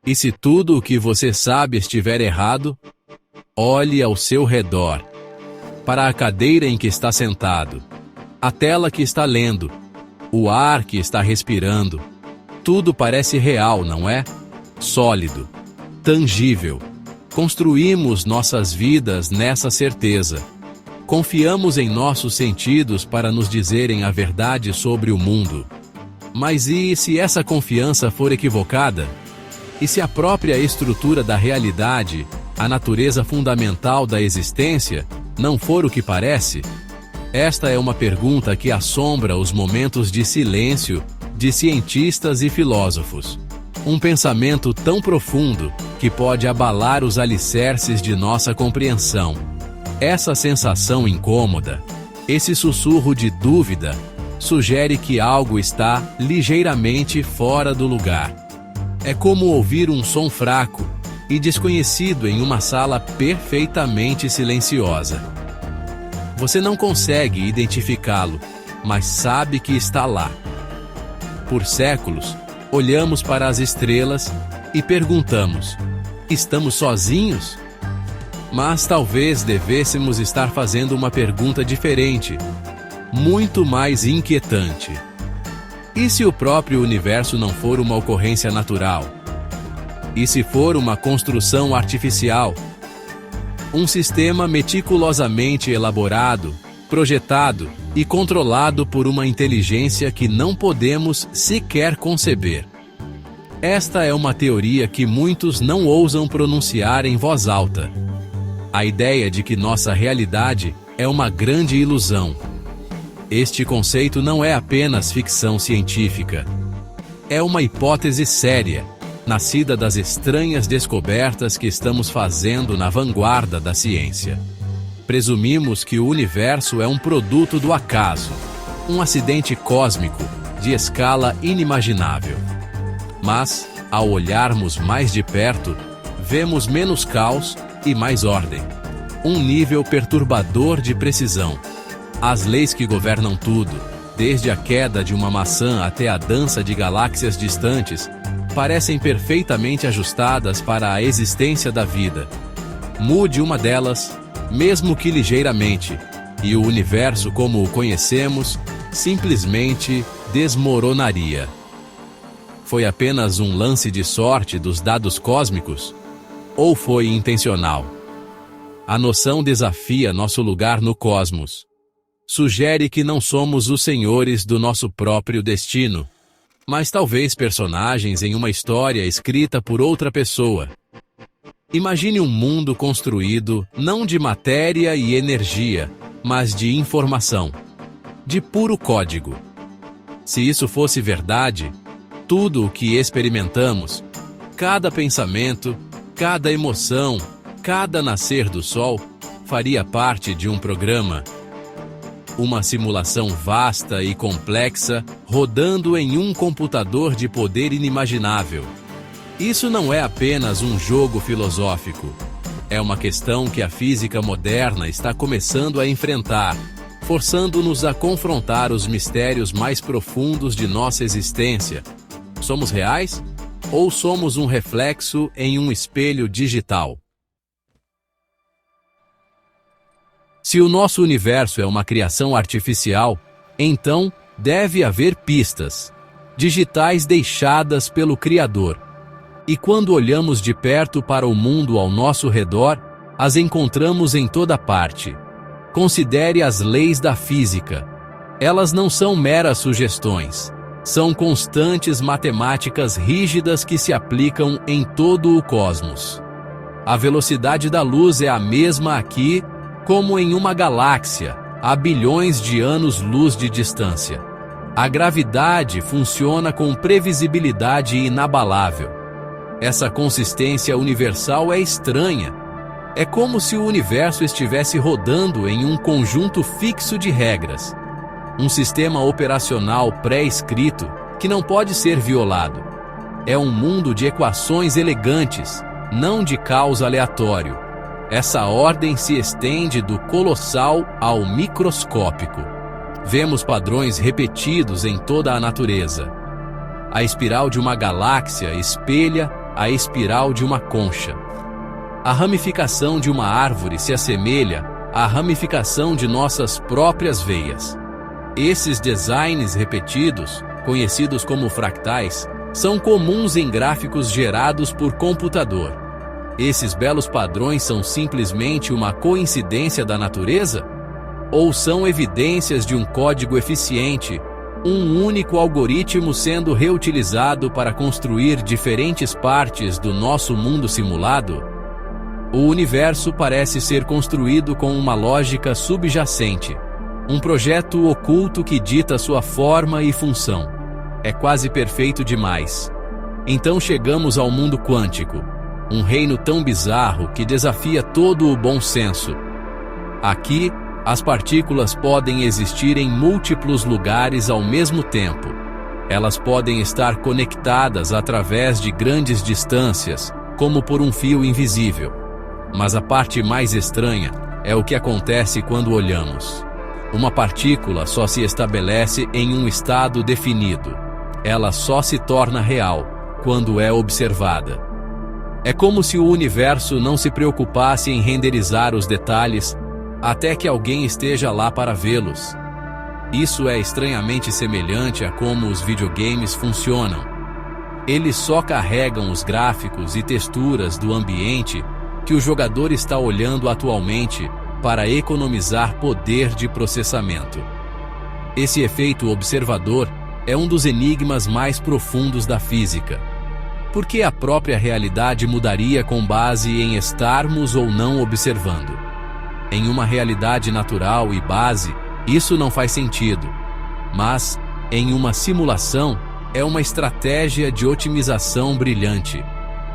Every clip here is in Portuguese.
E se tudo o que você sabe estiver errado, olhe ao seu redor, para a cadeira em que está sentado, a tela que está lendo, o ar que está respirando. Tudo parece real, não é? Sólido, tangível. Construímos nossas vidas nessa certeza. Confiamos em nossos sentidos para nos dizerem a verdade sobre o mundo. Mas e se essa confiança for equivocada? E se a própria estrutura da realidade, a natureza fundamental da existência, não for o que parece? Esta é uma pergunta que assombra os momentos de silêncio de cientistas e filósofos. Um pensamento tão profundo que pode abalar os alicerces de nossa compreensão. Essa sensação incômoda, esse sussurro de dúvida, sugere que algo está ligeiramente fora do lugar. É como ouvir um som fraco e desconhecido em uma sala perfeitamente silenciosa. Você não consegue identificá-lo, mas sabe que está lá. Por séculos, olhamos para as estrelas e perguntamos: estamos sozinhos? Mas talvez devêssemos estar fazendo uma pergunta diferente, muito mais inquietante. E se o próprio universo não for uma ocorrência natural? E se for uma construção artificial? Um sistema meticulosamente elaborado, projetado e controlado por uma inteligência que não podemos sequer conceber. Esta é uma teoria que muitos não ousam pronunciar em voz alta. A ideia de que nossa realidade é uma grande ilusão. Este conceito não é apenas ficção científica. É uma hipótese séria, nascida das estranhas descobertas que estamos fazendo na vanguarda da ciência. Presumimos que o universo é um produto do acaso, um acidente cósmico de escala inimaginável. Mas, ao olharmos mais de perto, vemos menos caos e mais ordem. Um nível perturbador de precisão. As leis que governam tudo, desde a queda de uma maçã até a dança de galáxias distantes, parecem perfeitamente ajustadas para a existência da vida. Mude uma delas, mesmo que ligeiramente, e o universo como o conhecemos simplesmente desmoronaria. Foi apenas um lance de sorte dos dados cósmicos? Ou foi intencional? A noção desafia nosso lugar no cosmos. Sugere que não somos os senhores do nosso próprio destino, mas talvez personagens em uma história escrita por outra pessoa. Imagine um mundo construído não de matéria e energia, mas de informação, de puro código. Se isso fosse verdade, tudo o que experimentamos, cada pensamento, cada emoção, cada nascer do sol, faria parte de um programa. Uma simulação vasta e complexa, rodando em um computador de poder inimaginável. Isso não é apenas um jogo filosófico. É uma questão que a física moderna está começando a enfrentar, forçando-nos a confrontar os mistérios mais profundos de nossa existência. Somos reais? Ou somos um reflexo em um espelho digital? Se o nosso universo é uma criação artificial, então deve haver pistas digitais deixadas pelo Criador. E quando olhamos de perto para o mundo ao nosso redor, as encontramos em toda parte. Considere as leis da física. Elas não são meras sugestões. São constantes matemáticas rígidas que se aplicam em todo o cosmos. A velocidade da luz é a mesma aqui, como em uma galáxia, a bilhões de anos-luz de distância. A gravidade funciona com previsibilidade inabalável. Essa consistência universal é estranha. É como se o universo estivesse rodando em um conjunto fixo de regras. Um sistema operacional pré-escrito que não pode ser violado. É um mundo de equações elegantes, não de caos aleatório. Essa ordem se estende do colossal ao microscópico. Vemos padrões repetidos em toda a natureza. A espiral de uma galáxia espelha à espiral de uma concha. A ramificação de uma árvore se assemelha à ramificação de nossas próprias veias. Esses designs repetidos, conhecidos como fractais, são comuns em gráficos gerados por computador. Esses belos padrões são simplesmente uma coincidência da natureza? Ou são evidências de um código eficiente, um único algoritmo sendo reutilizado para construir diferentes partes do nosso mundo simulado? O universo parece ser construído com uma lógica subjacente, um projeto oculto que dita sua forma e função. É quase perfeito demais. Então chegamos ao mundo quântico, um reino tão bizarro que desafia todo o bom senso. Aqui, as partículas podem existir em múltiplos lugares ao mesmo tempo. Elas podem estar conectadas através de grandes distâncias, como por um fio invisível. Mas a parte mais estranha é o que acontece quando olhamos. Uma partícula só se estabelece em um estado definido. Ela só se torna real quando é observada. É como se o universo não se preocupasse em renderizar os detalhes até que alguém esteja lá para vê-los. Isso é estranhamente semelhante a como os videogames funcionam. Eles só carregam os gráficos e texturas do ambiente que o jogador está olhando atualmente para economizar poder de processamento. Esse efeito observador é um dos enigmas mais profundos da física. Por que a própria realidade mudaria com base em estarmos ou não observando? Em uma realidade natural e base, isso não faz sentido. Mas, em uma simulação, é uma estratégia de otimização brilhante.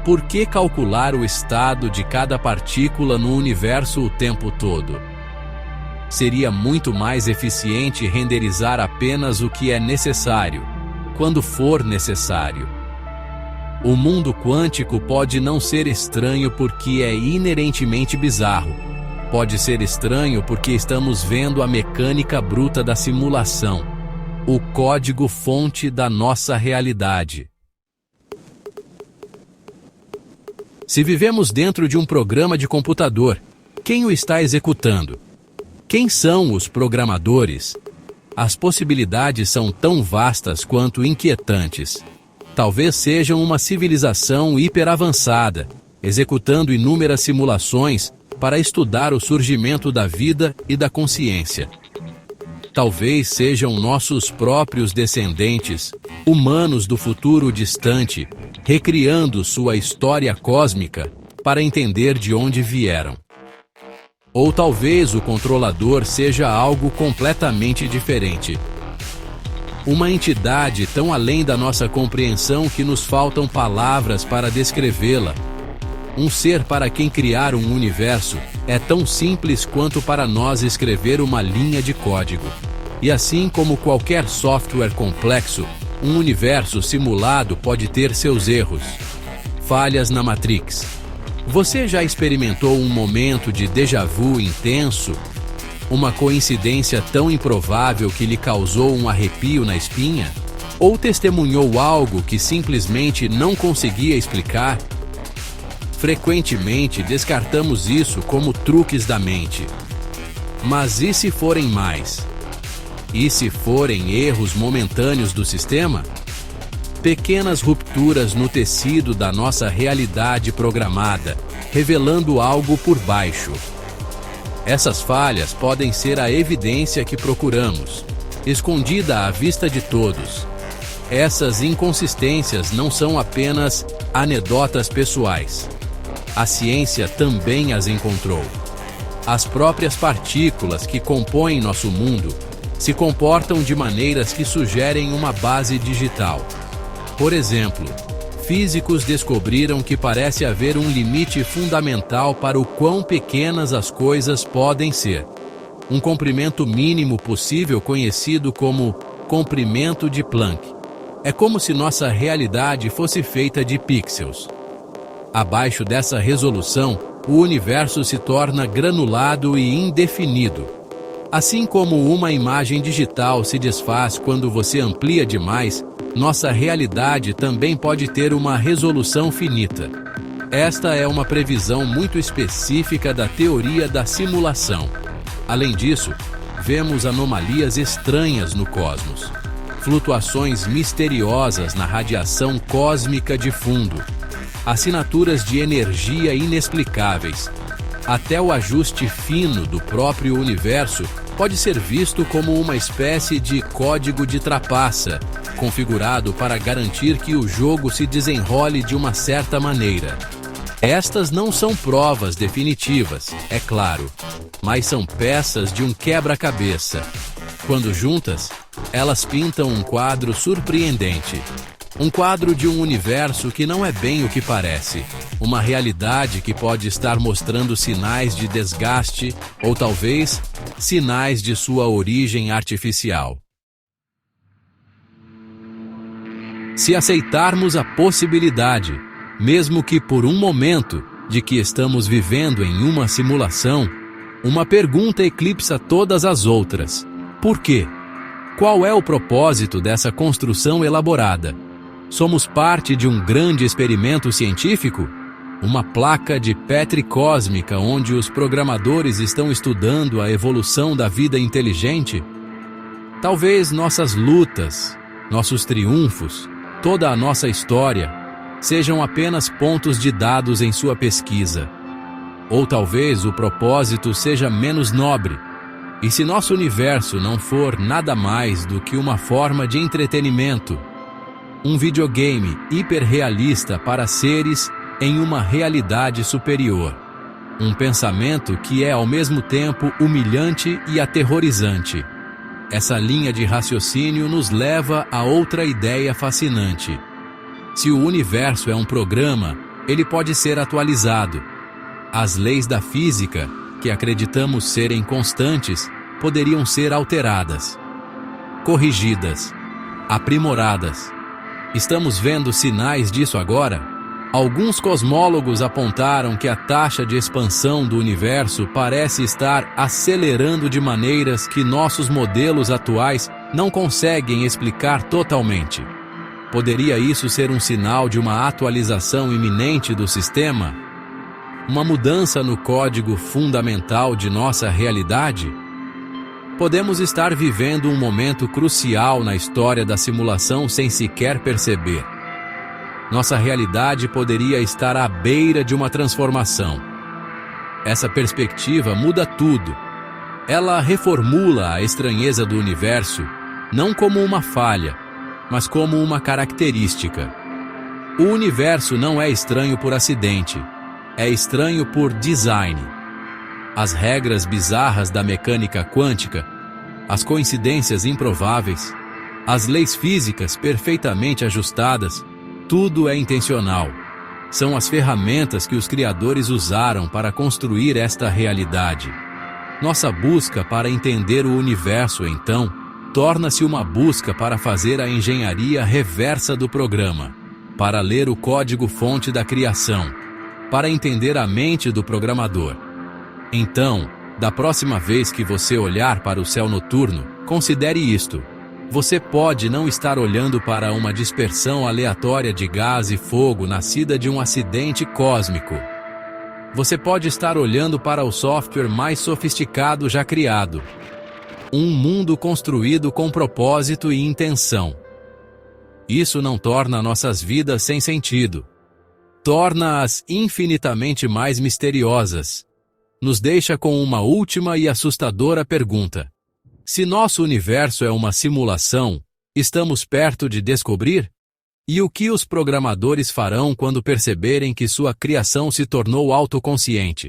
Por que calcular o estado de cada partícula no universo o tempo todo? Seria muito mais eficiente renderizar apenas o que é necessário, quando for necessário. O mundo quântico pode não ser estranho porque é inerentemente bizarro. Pode ser estranho porque estamos vendo a mecânica bruta da simulação, o código-fonte da nossa realidade. Se vivemos dentro de um programa de computador, quem o está executando? Quem são os programadores? As possibilidades são tão vastas quanto inquietantes. Talvez sejam uma civilização hiperavançada, executando inúmeras simulações para estudar o surgimento da vida e da consciência. Talvez sejam nossos próprios descendentes, humanos do futuro distante, recriando sua história cósmica para entender de onde vieram. Ou talvez o controlador seja algo completamente diferente. Uma entidade tão além da nossa compreensão que nos faltam palavras para descrevê-la. Um ser para quem criar um universo é tão simples quanto para nós escrever uma linha de código. E assim como qualquer software complexo, um universo simulado pode ter seus erros. Falhas na Matrix. Você já experimentou um momento de déjà vu intenso? Uma coincidência tão improvável que lhe causou um arrepio na espinha? Ou testemunhou algo que simplesmente não conseguia explicar? Frequentemente descartamos isso como truques da mente. Mas e se forem mais? E se forem erros momentâneos do sistema? Pequenas rupturas no tecido da nossa realidade programada, revelando algo por baixo. Essas falhas podem ser a evidência que procuramos, escondida à vista de todos. Essas inconsistências não são apenas anedotas pessoais. A ciência também as encontrou. As próprias partículas que compõem nosso mundo se comportam de maneiras que sugerem uma base digital. Por exemplo, físicos descobriram que parece haver um limite fundamental para o quão pequenas as coisas podem ser. Um comprimento mínimo possível conhecido como comprimento de Planck. É como se nossa realidade fosse feita de pixels. Abaixo dessa resolução, o universo se torna granulado e indefinido. Assim como uma imagem digital se desfaz quando você amplia demais, nossa realidade também pode ter uma resolução finita. Esta é uma previsão muito específica da teoria da simulação. Além disso, vemos anomalias estranhas no cosmos, flutuações misteriosas na radiação cósmica de fundo, assinaturas de energia inexplicáveis. Até o ajuste fino do próprio universo pode ser visto como uma espécie de código de trapaça, configurado para garantir que o jogo se desenrole de uma certa maneira. Estas não são provas definitivas, é claro, mas são peças de um quebra-cabeça. Quando juntas, elas pintam um quadro surpreendente. Um quadro de um universo que não é bem o que parece. Uma realidade que pode estar mostrando sinais de desgaste ou talvez sinais de sua origem artificial. Se aceitarmos a possibilidade, mesmo que por um momento, de que estamos vivendo em uma simulação, uma pergunta eclipsa todas as outras. Por quê? Qual é o propósito dessa construção elaborada? Somos parte de um grande experimento científico? Uma placa de Petri cósmica onde os programadores estão estudando a evolução da vida inteligente? Talvez nossas lutas, nossos triunfos, toda a nossa história, sejam apenas pontos de dados em sua pesquisa. Ou talvez o propósito seja menos nobre. E se nosso universo não for nada mais do que uma forma de entretenimento, um videogame hiperrealista para seres em uma realidade superior. Um pensamento que é ao mesmo tempo humilhante e aterrorizante. Essa linha de raciocínio nos leva a outra ideia fascinante. Se o universo é um programa, ele pode ser atualizado. As leis da física, que acreditamos serem constantes, poderiam ser alteradas, corrigidas, aprimoradas. Estamos vendo sinais disso agora? Alguns cosmólogos apontaram que a taxa de expansão do universo parece estar acelerando de maneiras que nossos modelos atuais não conseguem explicar totalmente. Poderia isso ser um sinal de uma atualização iminente do sistema? Uma mudança no código fundamental de nossa realidade? Podemos estar vivendo um momento crucial na história da simulação sem sequer perceber. Nossa realidade poderia estar à beira de uma transformação. Essa perspectiva muda tudo. Ela reformula a estranheza do universo, não como uma falha, mas como uma característica. O universo não é estranho por acidente, é estranho por design. As regras bizarras da mecânica quântica, as coincidências improváveis, as leis físicas perfeitamente ajustadas, tudo é intencional. São as ferramentas que os criadores usaram para construir esta realidade. Nossa busca para entender o universo, então, torna-se uma busca para fazer a engenharia reversa do programa, para ler o código-fonte da criação, para entender a mente do programador. Então, da próxima vez que você olhar para o céu noturno, considere isto. Você pode não estar olhando para uma dispersão aleatória de gás e fogo nascida de um acidente cósmico. Você pode estar olhando para o software mais sofisticado já criado. Um mundo construído com propósito e intenção. Isso não torna nossas vidas sem sentido. Torna-as infinitamente mais misteriosas. Nos deixa com uma última e assustadora pergunta. Se nosso universo é uma simulação, estamos perto de descobrir? E o que os programadores farão quando perceberem que sua criação se tornou autoconsciente?